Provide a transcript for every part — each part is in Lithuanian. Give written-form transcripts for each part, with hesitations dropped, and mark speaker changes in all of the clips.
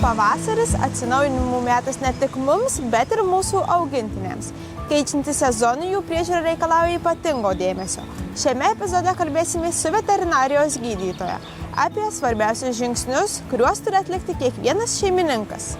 Speaker 1: Pavasaris atsinaujinimų metas ne tik mums, bet ir mūsų augintiniams. Keičiantis sezonui jų priežiūra reikalauja ypatingo dėmesio. Šiame epizode kalbėsime su veterinarijos gydytoja apie svarbiausius žingsnius, kuriuos turi atlikti kiekvienas šeimininkas.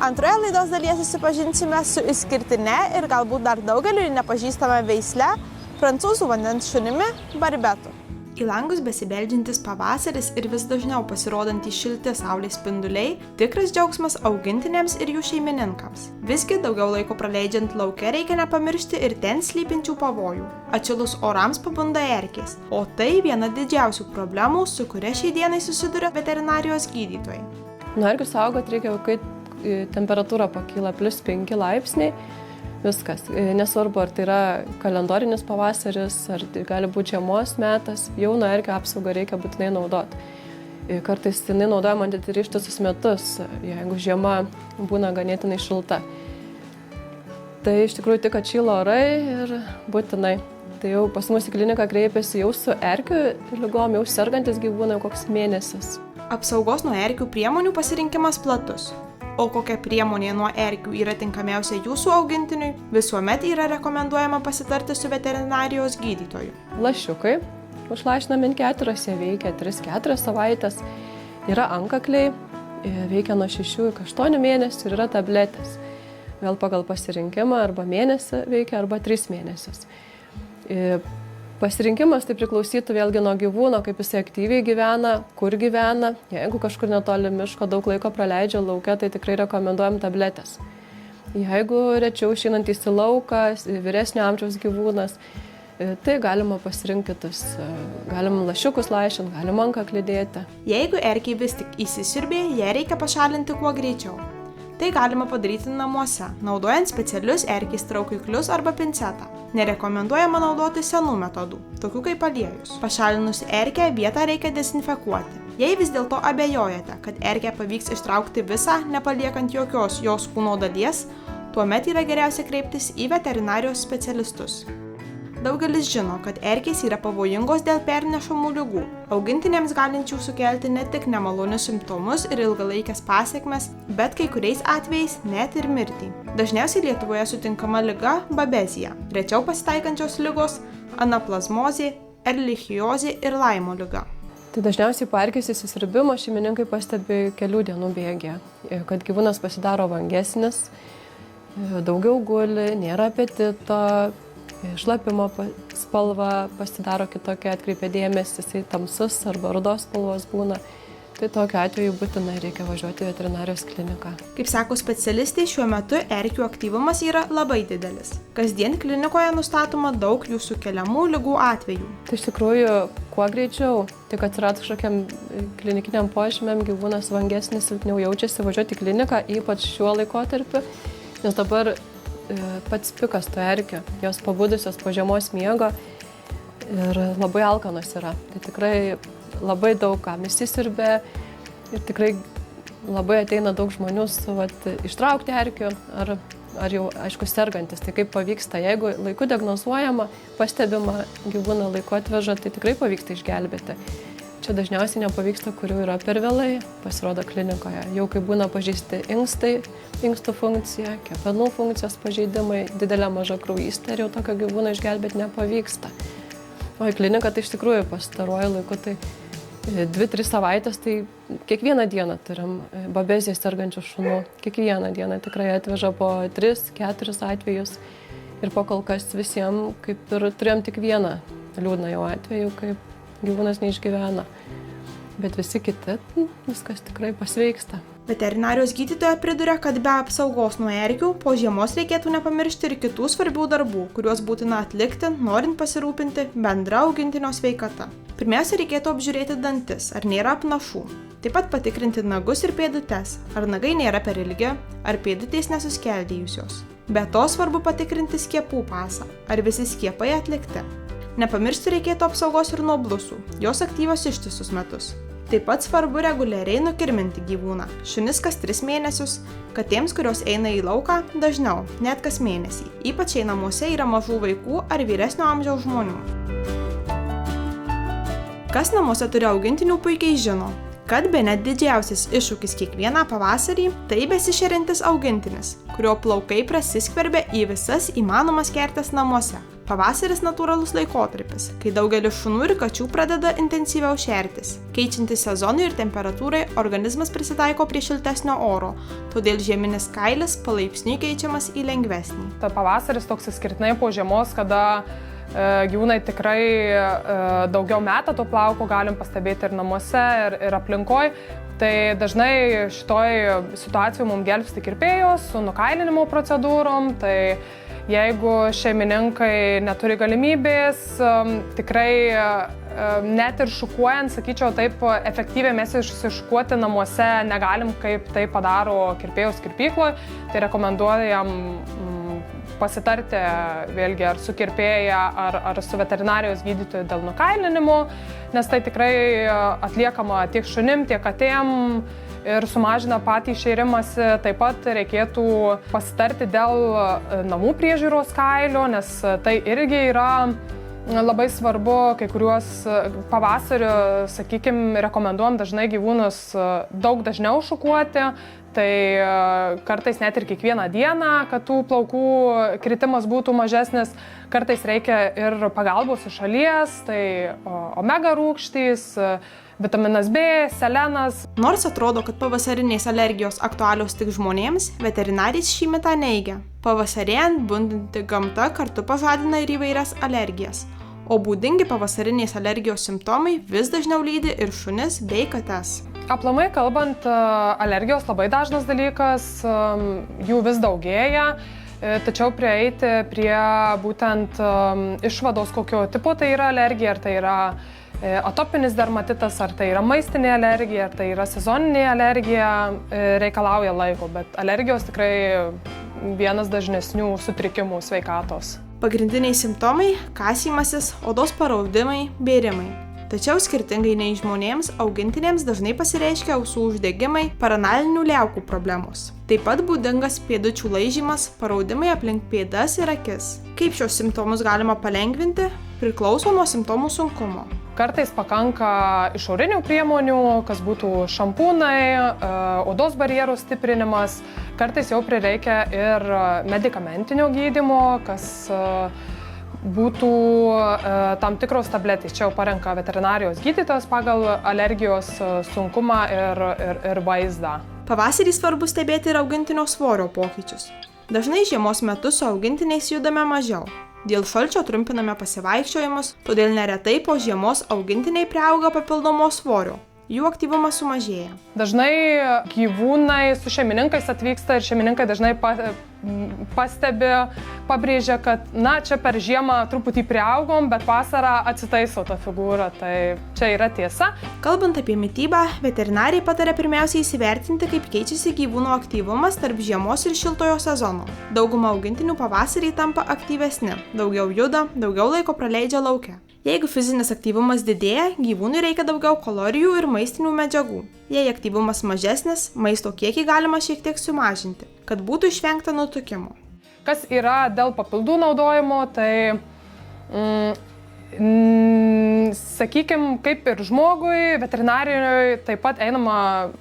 Speaker 1: Antroje laidos dalyje susipažinsime su išskirtine ir galbūt dar daugeliui nepažįstama veisle prancūzų vandens šunimi Barbetu. Į langus besibeldžiantis pavasaris ir vis dažniau pasirodantys šilti saulės spinduliai tikras džiaugsmas augintiniams ir jų šeimininkams. Visgi daugiau laiko praleidžiant lauke reikia nepamiršti ir ten slypinčių pavojų. Atšilus orams pabunda erkės, o tai viena didžiausių problemų, su kuria šiai dienai susiduria veterinarijos gydytojai.
Speaker 2: Nuo erkių saugoti reikia, kai temperatūra pakyla +5 laipsniai. Viskas. Nesvarbu, ar tai yra kalendorinis pavasaris, ar tai gali būti žiemos metas, jau nuo erkių apsaugą reikia būtinai naudoti. Kartais jinai naudojama net ir ištisus metus, jeigu žiema būna ganėtinai šilta. Tai iš tikrųjų tik atšyla orai ir būtinai. Tai jau pas mus į kliniką kreipiasi jau su erkių ligom, jau sergantis gyvūnai koks mėnesis.
Speaker 1: Apsaugos nuo erkių priemonių pasirinkimas platus. O kokia priemonė nuo erkių yra tinkamiausia jūsų augintiniui, visuomet yra rekomenduojama pasitarti su veterinarijos gydytoju.
Speaker 2: Lašiukai užlašinami N4, jie veikia 3-4 savaitės, yra antkakliai, veikia nuo 6 iki 8 mėnesių ir yra tabletės. Vėl pagal pasirinkimą arba mėnesį veikia arba 3 mėnesius. Pasirinkimas tai priklausytų vėlgi nuo gyvūno, kaip jis aktyviai gyvena, kur gyvena. Jeigu kažkur netoli miško daug laiko praleidžia lauke, tai tikrai rekomenduojam tabletės. Jeigu rečiau išeinantis į lauką, vyresnio amžiaus gyvūnas, tai galima pasirinkti kitus. Galim lašiukus laišint, galim antkaklį dėti. Jeigu erkei vis tik įsisiurbė, ją reikia pašalinti kuo greičiau. Tai galima padaryti namuose, naudojant specialius erkės traukiklius arba pincetą. Nerekomenduojama naudoti senų metodų, tokių kaip aliejus. Pašalinus erkę, vietą reikia dezinfekuoti. Jei vis dėlto abejojate, kad erkę pavyks ištraukti visą, nepaliekant jokios jos kūno dalies, tuomet yra geriausia kreiptis į veterinarijos specialistus. Daugelis žino, kad erkės yra pavojingos dėl pernešamų ligų, augintiniams galinčių sukelti ne tik nemalonius simptomus ir ilgalaikės pasekmes, bet kai kuriais atvejais net ir mirtį. Dažniausiai Lietuvoje sutinkama liga babezija, rečiau pasitaikančios ligos anaplazmozė, erlichiozė ir Laimo liga. Tai dažniausiai po erkės įsisiurbimo šeimininkai pastebi kelių dienų bėgyje, kad gyvūnas pasidaro vangesnis, daugiau guli, nėra apetito, šlapimo spalva pasidaro kitokia, atkreipia dėmesį, jisai tamsus arba rudos spalvos būna. Tai tokiu atveju būtinai reikia važiuoti į veterinarijos kliniką. Kaip sako specialistai, šiuo metu erkių aktyvumas yra labai didelis. Kasdien klinikoje nustatoma daug jų sukeliamų ligų atvejų. Tai iš tikrųjų, kuo greičiau, tik atsiradus kažkokiam klinikiniam požymiam, gyvūnas vangesnis, silpniau jaučiasi, važiuoti į kliniką, ypač šiuo laikotarpiu, nes dabar pats pikas to erkių, jos pabudusios po žiemos miego ir labai alkanos yra. Tai tikrai labai daug kam įsisiurbė ir tikrai labai ateina daug žmonių ištraukti erkių ar jau, aišku, sergantis. Tai kaip pavyksta, jeigu laiku diagnozuojama, pastebima gyvūną laiku atveža, tai tikrai pavyksta išgelbėti. Čia dažniausiai nepavyksta, kurių yra per vėlai, pasirodo klinikoje. Jau kai būna pažeisti inkstai, inkstų funkcija, kepenų funkcijos pažeidimai, didelė maža kraujystė ir jau tokio gyvūno išgelbėti nepavyksta. O į kliniką tai iš tikrųjų pastaruoju laiku, tai 2-3 savaitės, tai kiekvieną dieną turim babezijos sergančių šunų. Kiekvieną dieną tikrai atveža po 3-4 atvejus ir po kol kas visiems kaip ir turėjom tik vieną liūdną jau atvejų, kaip gyvūnas neišgyvena, bet visi kiti, viskas tikrai pasveiksta. Veterinarijos gydytoja priduria, kad be apsaugos nuo erkių po žiemos reikėtų nepamiršti ir kitų svarbių darbų, kuriuos būtina atlikti, norint pasirūpinti bendra augintinio sveikata. Pirmiausia, reikėtų apžiūrėti dantis, ar nėra apnašų. Taip pat patikrinti nagus ir pėdutes, ar nagai nėra per ilgi, ar pėdutės nesuskeldėjusios. Be to svarbu patikrinti skiepų pasą, ar visi skiepai atlikti. Nepamiršti reikėtų apsaugos ir nuo blusų, jos aktyvios ištisus metus. Taip pat svarbu reguliariai nukirminti gyvūną, šunis kas 3 mėnesius, katėms, kurios eina į lauką, dažniau, net kas mėnesį, ypač jei namuose yra mažų vaikų ar vyresnio amžiaus žmonių. Kas namuose turi augintinių puikiai žino,
Speaker 1: kad bene didžiausias iššūkis kiekvieną pavasarį tai besišeriantis augintinis, kurio plaukai prasiskverbia į visas įmanomas kertes namuose. Pavasaris natūralus laikotarpis, kai daugelis šunų ir kačių pradeda intensyviau šertis. Keičiantis sezonui ir temperatūrai, organizmas prisitaiko prie šiltesnio oro, todėl žieminis kailis palaipsniui keičiamas į lengvesnį.
Speaker 2: Ta pavasaris toks išskirtinai po žiemos, kada gyvūnai tikrai daugiau meta to plauko, galim pastebėti ir namuose, ir aplinkoj. Tai dažnai šitoj situacijoje mums gelbsti kirpėjos su nukailinimo procedūrom. Tai jeigu šeimininkai neturi galimybės, tikrai net ir šukuojant, sakyčiau, taip efektyviai mes išsišukuoti namuose negalim, kaip tai padaro kirpėjos kirpykloje. Tai rekomenduojam pasitarti vėlgi ar su kirpėja, ar su veterinarijos gydytoju dėl nukailinimo, nes tai tikrai atliekama tiek šunim, tiek katėm ir sumažina patį šėrimąsi. Taip pat reikėtų pasitarti dėl namų priežiūros kailio, nes tai irgi yra labai svarbu. Kai kuriuos pavasario, sakykime, rekomenduojam dažnai gyvūnus daug dažniau šukuoti. Tai kartais net ir kiekvieną dieną, kad tų plaukų kritimas būtų mažesnis, kartais reikia ir pagalbos iš šalies, tai omega rūgštys, vitaminas B, selenas.
Speaker 1: Nors atrodo, kad pavasarinės alergijos aktualios tik žmonėms, veterinaris šį mitą neigia. Pavasarėjant bundanti gamta kartu pažadina ir įvairias alergijas, o būdingi pavasarinės alergijos simptomai vis dažniau lydi ir šunis bei kates.
Speaker 2: Aplamai kalbant, alergijos labai dažnas dalykas, jų vis daugėja, tačiau prieiti prie būtent išvados, kokio tipo tai yra alergija, ar tai yra atopinis dermatitas, ar tai yra maistinė alergija, ar tai yra sezoninė alergija, reikalauja laiko, bet alergijos tikrai vienas dažnesnių sutrikimų sveikatos.
Speaker 1: Pagrindiniai simptomai – kasymasis, odos paraudimai, bėrimai. Tačiau skirtingai nei žmonėms, augintiniams dažnai pasireiškia ausų uždegimai, paranalinių liaukų problemos. Taip pat būdingas pėdučių laižymas, paraudimai aplink pėdas ir akis. Kaip šios simptomus galima palengvinti, priklauso nuo simptomų sunkumo.
Speaker 2: Kartais pakanka išorinių priemonių, kas būtų šampūnai, odos barjerų stiprinimas. Kartais jau prireikia ir medikamentinio gydymo, kas būtų tam tikros tabletės. Čia jau parenka veterinarijos gydytojas pagal alergijos sunkumą ir vaizdą.
Speaker 1: Pavasarį svarbu stebėti ir augintinio svorio pokyčius. Dažnai žiemos metu su augintiniais judame mažiau. Dėl šalčio trumpiname pasivaikščiojimus, todėl neretai po žiemos augintiniai priauga papildomo svorio. Jų aktyvumas sumažėja.
Speaker 2: Dažnai gyvūnai su šeimininkais atvyksta ir šeimininkai dažnai pastebi, pabrėžia, kad čia per žiemą truputį priaugom, bet vasarą atsitaiso tą figūrą. Tai čia yra tiesa.
Speaker 1: Kalbant apie mitybą, veterinariai pataria pirmiausia įsivertinti, kaip keičiasi gyvūno aktyvumas tarp žiemos ir šiltojo sezono. Dauguma augintinių pavasarį tampa aktyvesni, daugiau juda, daugiau laiko praleidžia lauke. Jeigu fizinis aktyvumas didėja, gyvūnui reikia daugiau kalorijų ir maistinių medžiagų. Jei aktyvumas mažesnis, maisto kiekį galima šiek tiek sumažinti, kad būtų išvengta nutukimo.
Speaker 2: Kas yra dėl papildų naudojimo, tai sakykime, kaip ir žmogui, veterinarijoje taip pat einama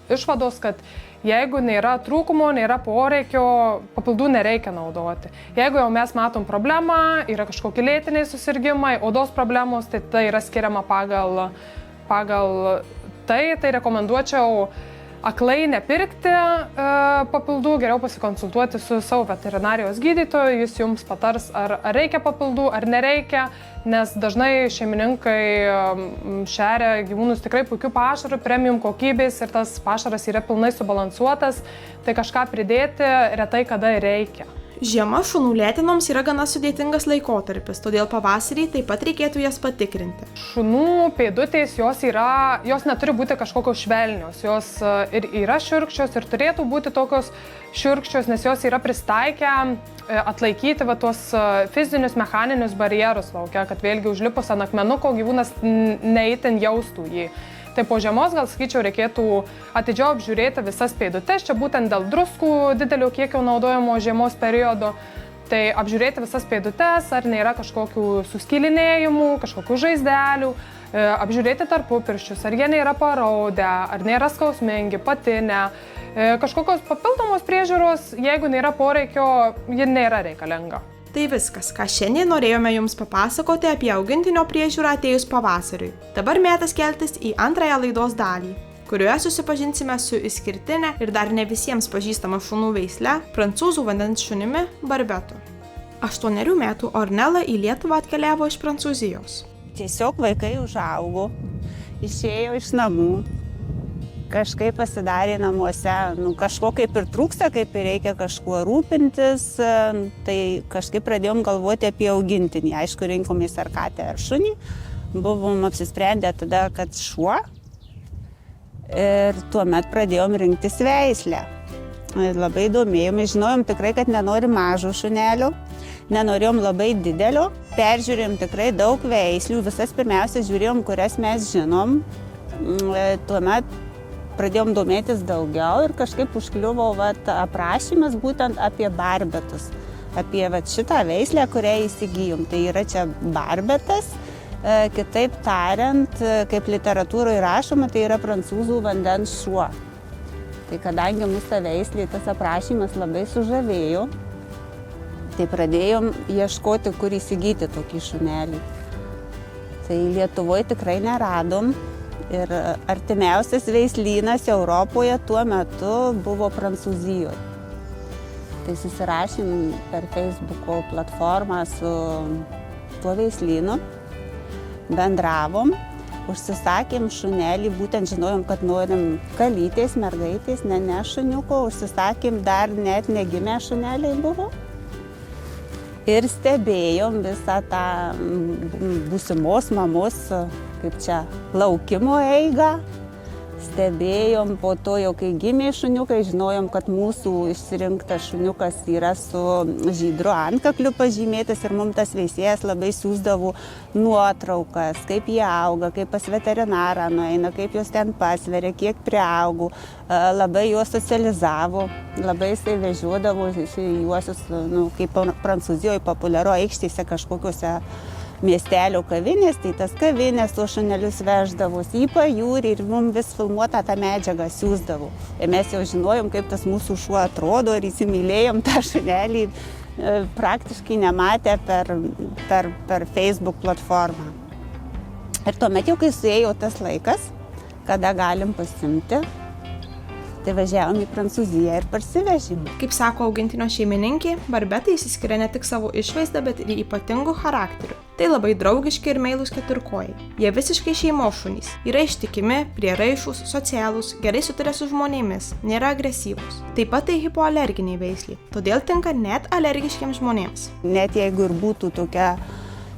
Speaker 2: išvados, kad jeigu nėra trūkumo, nėra poreikio, papildų nereikia naudoti. Jeigu jau mes matom problemą, yra kažkokie lėtiniai susirgimai, odos problemos, tai yra skiriama pagal tai rekomenduočiau aklai nepirkti papildų, geriau pasikonsultuoti su savo veterinarijos gydytoju, jis jums patars, ar reikia papildų, ar nereikia, nes dažnai šeimininkai šeria gyvūnus tikrai puikių pašarų, premium kokybės ir tas pašaras yra pilnai subalansuotas, tai kažką pridėti retai kada reikia.
Speaker 1: Žiema šunų lėtinoms yra gana sudėtingas laikotarpis, todėl pavasarį taip pat reikėtų jas patikrinti.
Speaker 2: Šunų pėdutės, jos neturi būti kažkokios švelnios, jos ir yra šiurkščios ir turėtų būti tokios šiurkščios, nes jos yra pristaikę atlaikyti tuos fizinius, mechaninius barjerus lauke, kad vėlgi užlipus ant akmenuko gyvūnas neįtin jaustų jį. Tai po žiemos, gal sakyčiau, reikėtų atidžiau apžiūrėti visas pėdutes, čia būtent dėl druskų didelio kiekio naudojimo žiemos periodu. Tai apžiūrėti visas pėdutes, ar nėra kažkokių suskylinėjimų, kažkokių žaizdelių, apžiūrėti tarpupirščius, ar jie nėra paraudę, ar nėra skausmingi, patinę. Kažkokios papildomos priežiūros, jeigu nėra poreikio, ji nėra reikalinga.
Speaker 1: Tai viskas, ką šiandien norėjome Jums papasakoti apie augintinio priežiūrą atėjus pavasariui. Dabar metas keltis į antrąją laidos dalį, kurioje susipažinsime su išskirtinė ir dar ne visiems pažįstama šunų veisle prancūzų vandens šunimi Barbetu. 8 metų Ornella į Lietuvą atkeliavo iš Prancūzijos.
Speaker 3: Tiesiog vaikai užaugo, išėjo iš namų. Kažkaip pasidarė namuose, kažko kaip ir trūksta, kaip ir reikia kažkuo rūpintis, tai kažkaip pradėjom galvoti apie augintinį. Aišku, rinkomės ar katę, ar šunį. Buvom apsisprendę tada, kad šuo. Ir tuomet pradėjom rinktis veislę. Labai domėjomės, žinojom tikrai, kad nenorim mažo šunelio, nenorėjom labai didelio. Peržiūrėjom tikrai daug veislių, visas pirmiausia žiūrėjom, kurias mes žinom. Tuomet pradėjom domėtis daugiau ir kažkaip užkliuvo aprašymas būtent apie barbetus. Apie šitą veislę, kurią įsigijom. Tai yra čia barbetas, kitaip tariant, kaip literatūroje rašoma, tai yra prancūzų vandens šuo. Tai kadangi mūsų ta veislė, tas aprašymas labai sužavėjo, tai pradėjom ieškoti, kur įsigyti tokį šunelį. Tai Lietuvoje tikrai neradom. Ir artimiausias veislynas Europoje tuo metu buvo Prancūzijoje. Tai susirašėm per Facebooko platformą su tuo veislynu, bendravom, užsisakėm šunelį, būtent žinojom, kad norim kalytės, mergaitės, ne šuniuko, užsisakėm dar net negimę šuneliai buvo. Ir stebėjom visą tą būsimos mamos, kaip čia, laukimo eigą. Stebėjom, po to jau kai gimė šuniukai, žinojom, kad mūsų išsirinktas šuniukas yra su žydru antkakliu pažymėtas ir mums tas veisėjas labai siųsdavo nuotraukas, kaip jie auga, kaip pas veterinarą nueina, kaip jos ten pasveria, kiek priaugų. Labai juos socializavo, labai jisai vežiodavo juosius, kaip Prancūzijoje populiaru aikštėse kažkokiuose miestelio kavinės, tai tas kavinės tuos šunelius veždavosi į pajūrį ir mums vis filmuotą tą medžiagą siųsdavo. Ir mes jau žinojom, kaip tas mūsų šuo atrodo ir įsimylėjom tą šunelį, praktiškai nematę per Facebook platformą. Ir tuomet jau, kai suėjo tas laikas, kada galim pasimti, tai važiavom į Prancūziją ir parsivežėm.
Speaker 1: Kaip sako augintinio šeimininkė, barbetai išsiskiria ne tik savo išvaizdą, bet ir ypatingų charakterių. Tai labai draugiški ir meilūs keturkojai. Jie visiškai šeimos šunys. Yra ištikimi, prieraišūs, socialūs, gerai sutarė su žmonėmis, nėra agresyvūs. Taip pat tai hipoalerginiai veisliai, todėl tinka net alergiškiams žmonėms.
Speaker 3: Net jeigu ir būtų tokia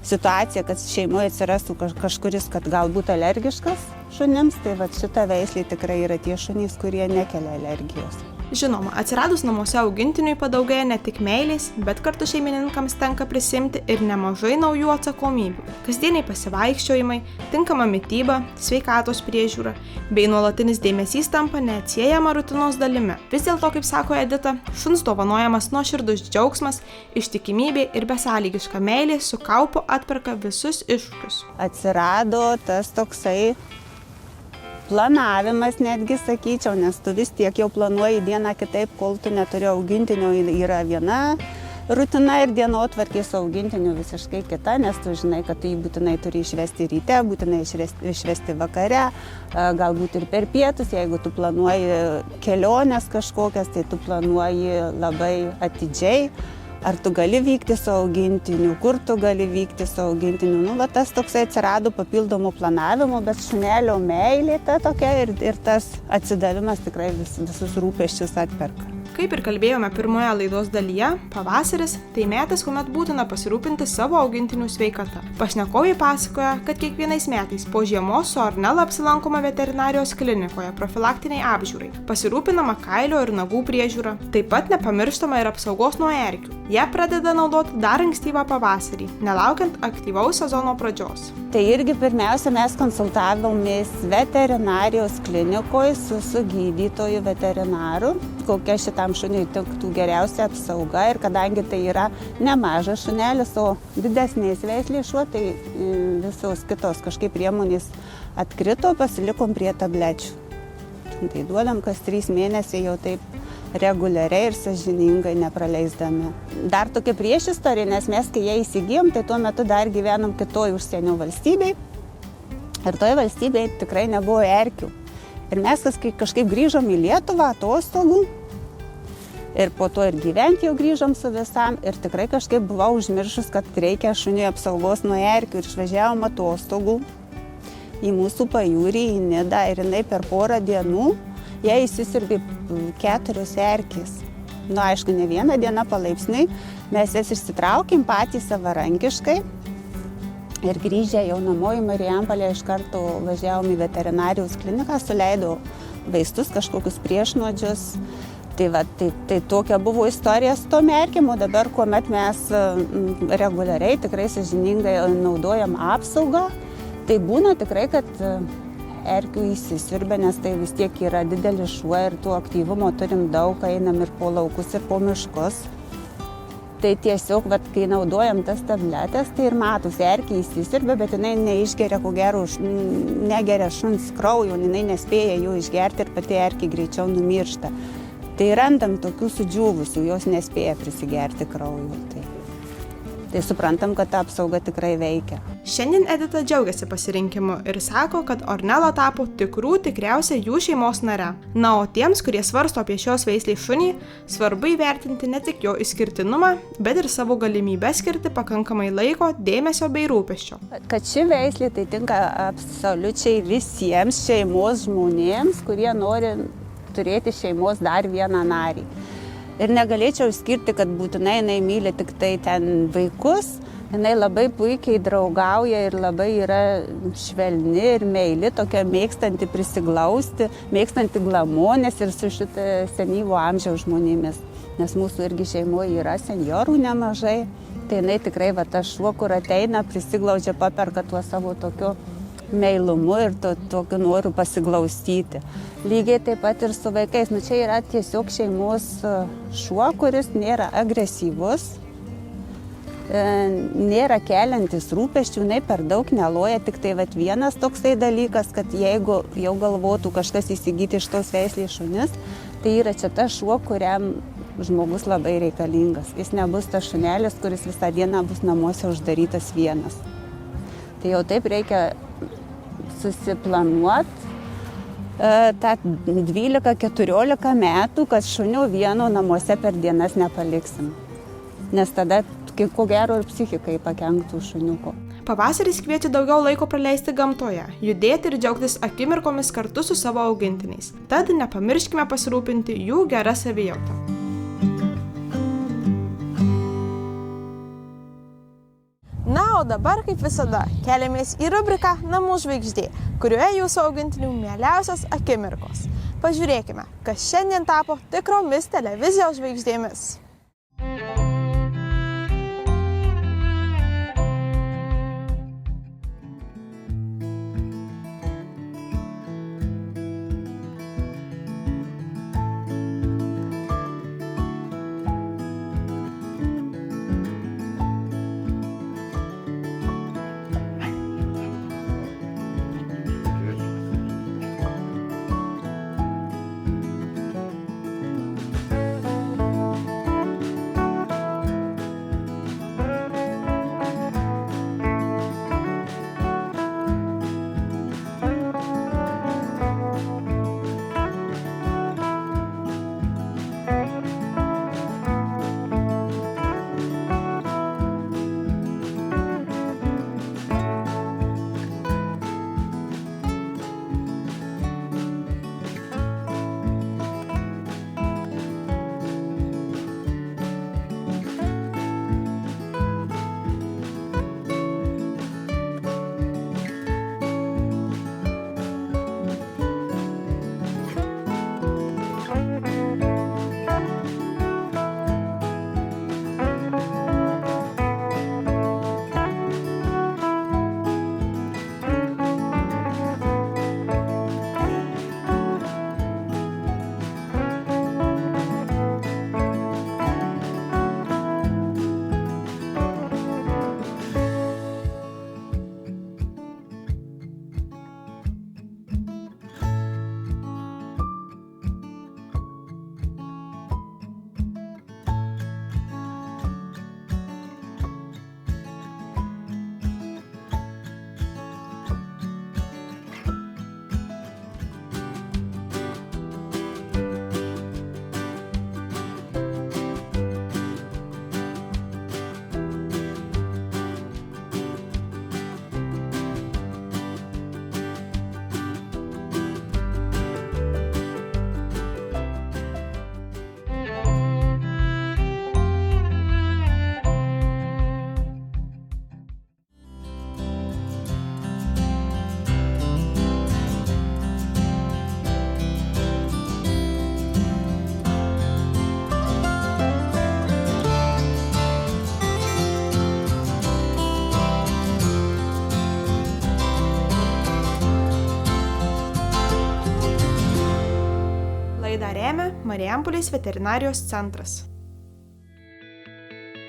Speaker 3: situacija, kad šeimoje atsirastų kažkuris, kad galbūt alergiškas šunims, tai šita veislė tikrai yra tie šunys, kurie nekelia alergijos.
Speaker 1: Žinoma, atsiradus namuose augintiniui padaugėja ne tik meilės, bet kartu šeimininkams tenka prisimti ir nemažai naujų atsakomybių. Kasdieniai pasivaikščiojimai, tinkama mityba, sveikatos priežiūra bei nuolatinis dėmesys tampa neatsiejama rutinos dalimi. Vis dėlto, kaip sako Edita, šuns dovanojamas nuoširdus džiaugsmas, ištikimybė ir besąlygiška meilė su kaupu atperka visus iššūkius.
Speaker 3: Atsirado tas toksai planavimas, netgi sakyčiau, nes tu vis tiek jau planuoji dieną kitaip, kol tu neturi augintinio, yra viena rutina ir dienotvarkė su augintiniu visiškai kita, nes tu žinai, kad tu jį būtinai turi išvesti ryte, būtinai išvesti vakare, galbūt ir per pietus, jeigu tu planuoji keliones kažkokias, tai tu planuoji labai atidžiai. Ar tu gali vykti su augintiniu, kur tu gali vykti su augintiniu. Tas toksai atsirado papildomų planavimų, bet šunelio meilė ta tokia ir tas atsidavimas tikrai visus rūpesčius atperka.
Speaker 1: Kaip ir kalbėjome pirmoje laidos dalyje, pavasaris tai metas, kuomet būtina pasirūpinti savo augintinių sveikata. Pašnekovai pasakoja, kad kiekvienais metais po žiemos su Ornella apsilankoma veterinarijos klinikoje profilaktiniai apžiūrai, pasirūpinama kailio ir nagų priežiūra, taip pat nepamirštama ir apsaugos nuo erkių. Ją pradeda naudoti dar ankstyvą pavasarį, nelaukiant aktyvaus sezono pradžios.
Speaker 3: Tai irgi pirmiausia mes konsultavomės veterinarijos klinikoje su gydytoju veterinaru, kokia šitam kokiam šuniui tiktų geriausia apsauga ir kadangi tai yra nemažas šunelis, o didesnės veislės šuo, tai visos kitos kažkaip priemonės atkrito, pasilikom prie tablečių. Tai duodam kas 3 mėnesiai jau taip reguliariai ir sąžiningai nepraleisdami. Dar tokia priešistorija, nes mes kai ją įsigijom, tai tuo metu dar gyvenom kitoj užsienio valstybei ir toje valstybėje tikrai nebuvo erkių. Ir mes kažkaip grįžom į Lietuvą atostogų ir po to ir gyventi jau grįžom su visam ir tikrai kažkaip buvau užmiršus, kad reikia šuniui apsaugos nuo erkių ir išvažiavom atostogų į mūsų pajūrį, į Nidą ir jinai per porą dienų jai įsisiurbė 4 erkės. Nu, aišku, ne vieną dieną palaipsniui mes jas išsitraukėm patys savarankiškai ir grįžę jau namo į Marijampolę iš karto važiavom į veterinarijos kliniką, suleidau vaistus, kažkokius priešnuodžius. Tai tokia buvo istorija su tom erkėm, o dabar, kuomet mes reguliariai, tikrai sąžiningai naudojam apsaugą, tai būna tikrai, kad erkių įsisiurbia, nes tai vis tiek yra didelis šuo ir tų aktyvumo turim daug, einam ir po laukus, ir po miškus. Tai tiesiog, kai naudojam tas tabletės, tai ir matosi, erkė įsisiurbia, bet jinai neišgeria, ko gero, negeria šuns kraujo, jinai nespėja jų išgerti ir pati erkė greičiau numiršta. Tai randam tokių sudžiūvusių, jos nespėja prisigerti kraujo. Tai suprantam, kad ta apsauga tikrai veikia.
Speaker 1: Šiandien Edita džiaugiasi pasirinkimu ir sako, kad Ornella tapo tikriausia jų šeimos nare. Na, o tiems, kurie svarsto apie šios veislės šunį, svarbu įvertinti ne tik jo išskirtinumą, bet ir savo galimybę skirti pakankamai laiko, dėmesio bei rūpesčio.
Speaker 3: Kad ši veislė tai tinka absoliučiai visiems šeimos žmonėms, kurie nori turėti šeimos dar vieną narį. Ir negalėčiau išskirti, kad būtinai jinai myli tik tai ten vaikus. Jinai labai puikiai draugauja ir labai yra švelni ir meili, tokia mėgstanti prisiglausti, mėgstanti glamonės ir su šitą senyvo amžiaus žmonėmis. Nes mūsų irgi šeimoje yra senjorų nemažai. Tai jinai tikrai tas šuo, kur ateina, prisiglaudžia, paperka tuo savo tokiu meilumu ir tokiu noru pasiglaustyti. Lygiai taip pat ir su vaikais. Nu, čia yra tiesiog šeimos šuo, kuris nėra agresyvus, nėra keliantis rūpesčių, jinai per daug neloja. Tik tai vienas toksai dalykas, kad jeigu jau galvotų kažkas įsigyti iš tos veislės šunis, tai yra čia tas šuo, kuriam žmogus labai reikalingas. Jis nebus tas šunelis, kuris visą dieną bus namuose uždarytas vienas. Tai jau taip reikia susiplanuoti tą 12-14 metų, kad šunių vieno namuose per dienas nepaliksim. Nes tada, ko gero, ir psichikai pakenktų šuniuko.
Speaker 1: Pavasaris kviečia daugiau laiko praleisti gamtoje, judėti ir džiaugtis akimirkomis kartu su savo augintiniais. Tad nepamirškime pasirūpinti jų gerą savijautą. Na, o dabar, kaip visada, keliamės į rubriką Namų žvaigždė, kurioje jūsų augintinių mieliausios akimirkos. Pažiūrėkime, kas šiandien tapo tikromis televizijos žvaigždėmis. Marijampolės veterinarijos centras.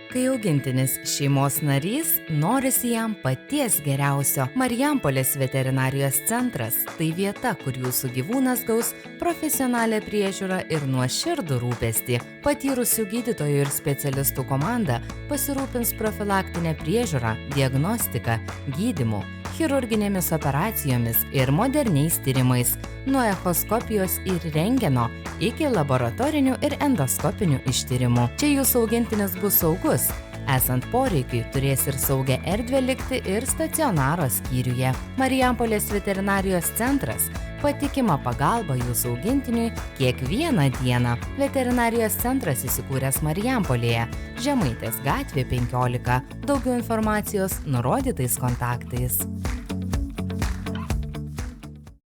Speaker 4: Kai augintinis šeimos narys, norisi jam paties geriausio. Marijampolės veterinarijos centras – tai vieta, kur jūsų gyvūnas gaus profesionalią priežiūrą ir nuoširdų rūpestį. Patyrusių gydytojų ir specialistų komanda pasirūpins profilaktinę priežiūrą, diagnostiką, gydymu, chirurginėmis operacijomis ir moderniais tyrimais, nuo echoskopijos ir rentgeno iki laboratorinių ir endoskopinių ištyrimų. Čia jūsų augintinis bus saugus. Esant poreikiui, turės ir saugią erdvę likti ir stacionaro skyriuje. Marijampolės veterinarijos centras – patikima pagalba jūsų augintiniui kiekvieną dieną. Veterinarijos centras įsikūręs Marijampolėje, Žemaitės gatvė 15. Daugiau informacijos nurodytais kontaktais.